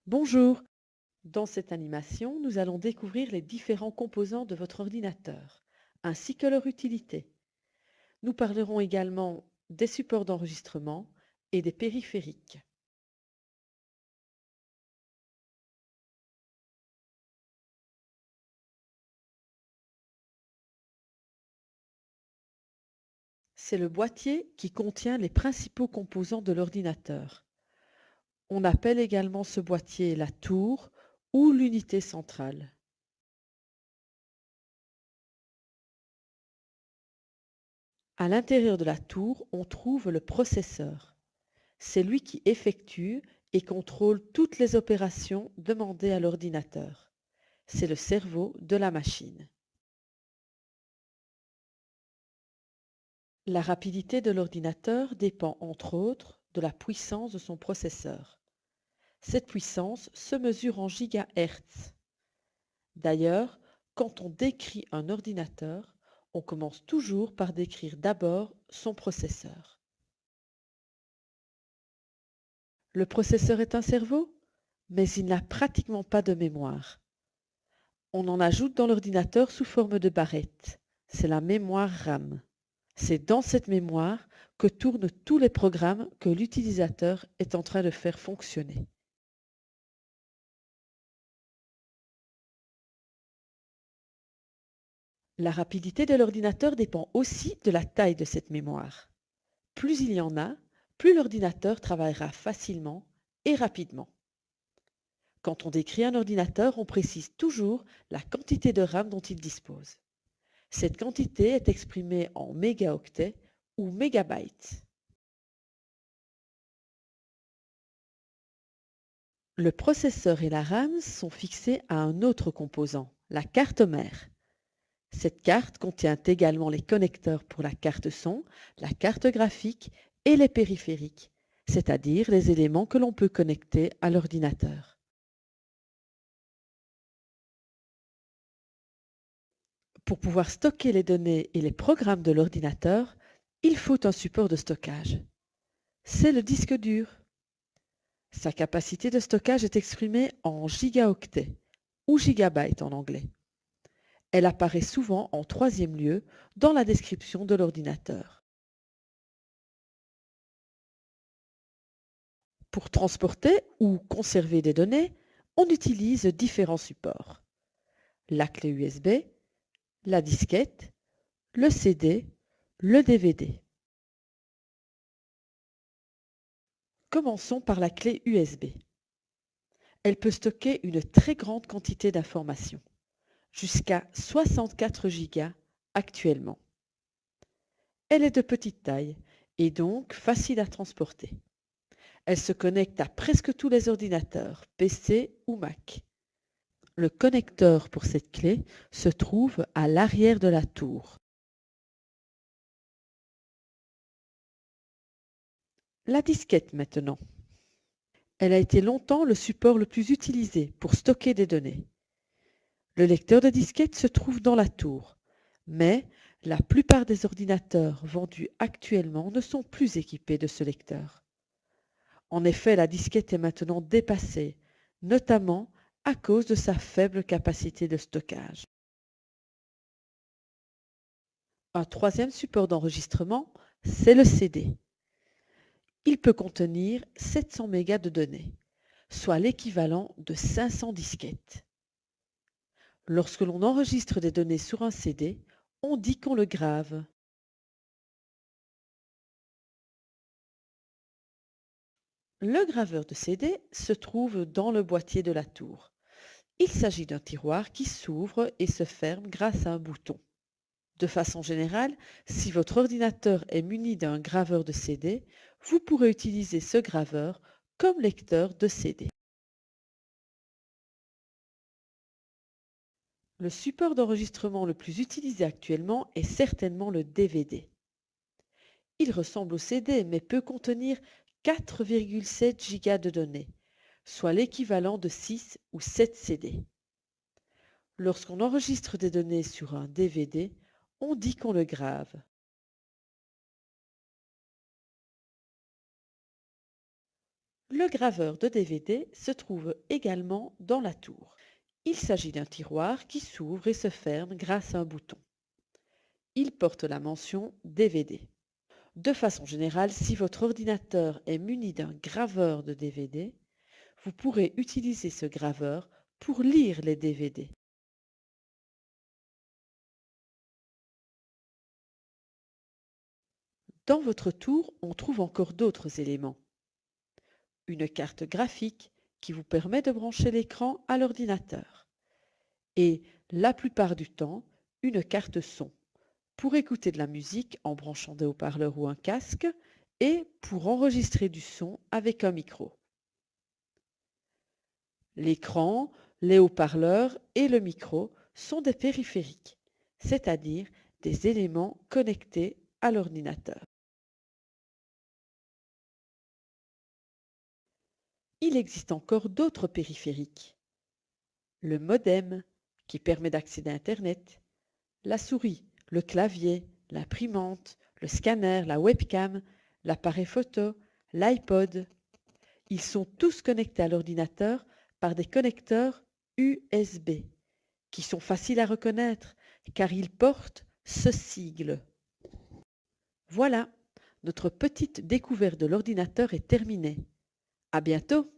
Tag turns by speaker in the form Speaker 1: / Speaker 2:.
Speaker 1: Bonjour, dans cette animation, nous allons découvrir les différents composants de votre ordinateur, ainsi que leur utilité. Nous parlerons également des supports d'enregistrement et des périphériques. C'est le boîtier qui contient les principaux composants de l'ordinateur. On appelle également ce boîtier la tour ou l'unité centrale. À l'intérieur de la tour, on trouve le processeur. C'est lui qui effectue et contrôle toutes les opérations demandées à l'ordinateur. C'est le cerveau de la machine. La rapidité de l'ordinateur dépend entre autres de la puissance de son processeur. Cette puissance se mesure en gigahertz. D'ailleurs, quand on décrit un ordinateur, on commence toujours par décrire d'abord son processeur. Le processeur est un cerveau, mais il n'a pratiquement pas de mémoire. On en ajoute dans l'ordinateur sous forme de barrettes. C'est la mémoire RAM. C'est dans cette mémoire que tournent tous les programmes que l'utilisateur est en train de faire fonctionner. La rapidité de l'ordinateur dépend aussi de la taille de cette mémoire. Plus il y en a, plus l'ordinateur travaillera facilement et rapidement. Quand on décrit un ordinateur, on précise toujours la quantité de RAM dont il dispose. Cette quantité est exprimée en mégaoctets ou mégabytes. Le processeur et la RAM sont fixés à un autre composant, la carte mère. Cette carte contient également les connecteurs pour la carte son, la carte graphique et les périphériques, c'est-à-dire les éléments que l'on peut connecter à l'ordinateur. Pour pouvoir stocker les données et les programmes de l'ordinateur, il faut un support de stockage. C'est le disque dur. Sa capacité de stockage est exprimée en gigaoctets ou gigabytes en anglais. Elle apparaît souvent en troisième lieu dans la description de l'ordinateur. Pour transporter ou conserver des données, on utilise différents supports. La clé USB, la disquette, le CD, le DVD. Commençons par la clé USB. Elle peut stocker une très grande quantité d'informations, jusqu'à 64 Go actuellement. Elle est de petite taille et donc facile à transporter. Elle se connecte à presque tous les ordinateurs, PC ou Mac. Le connecteur pour cette clé se trouve à l'arrière de la tour. La disquette maintenant. Elle a été longtemps le support le plus utilisé pour stocker des données. Le lecteur de disquette se trouve dans la tour, mais la plupart des ordinateurs vendus actuellement ne sont plus équipés de ce lecteur. En effet, la disquette est maintenant dépassée, notamment à cause de sa faible capacité de stockage. Un troisième support d'enregistrement, c'est le CD. Il peut contenir 700 mégas de données, soit l'équivalent de 500 disquettes. Lorsque l'on enregistre des données sur un CD, on dit qu'on le grave. Le graveur de CD se trouve dans le boîtier de la tour. Il s'agit d'un tiroir qui s'ouvre et se ferme grâce à un bouton. De façon générale, si votre ordinateur est muni d'un graveur de CD, vous pourrez utiliser ce graveur comme lecteur de CD. Le support d'enregistrement le plus utilisé actuellement est certainement le DVD. Il ressemble au CD mais peut contenir 4,7 Go de données, soit l'équivalent de 6 ou 7 CD. Lorsqu'on enregistre des données sur un DVD, on dit qu'on le grave. Le graveur de DVD se trouve également dans la tour. Il s'agit d'un tiroir qui s'ouvre et se ferme grâce à un bouton. Il porte la mention DVD. De façon générale, si votre ordinateur est muni d'un graveur de DVD, vous pourrez utiliser ce graveur pour lire les DVD. Dans votre tour, on trouve encore d'autres éléments. Une carte graphique qui vous permet de brancher l'écran à l'ordinateur. Et, la plupart du temps, une carte son pour écouter de la musique en branchant des haut-parleurs ou un casque et pour enregistrer du son avec un micro. L'écran, les haut-parleurs et le micro sont des périphériques, c'est-à-dire des éléments connectés à l'ordinateur. Il existe encore d'autres périphériques. Le modem, qui permet d'accéder à Internet, la souris, le clavier, l'imprimante, le scanner, la webcam, l'appareil photo, l'iPod. Ils sont tous connectés à l'ordinateur par des connecteurs USB, qui sont faciles à reconnaître car ils portent ce sigle. Voilà, notre petite découverte de l'ordinateur est terminée. À bientôt!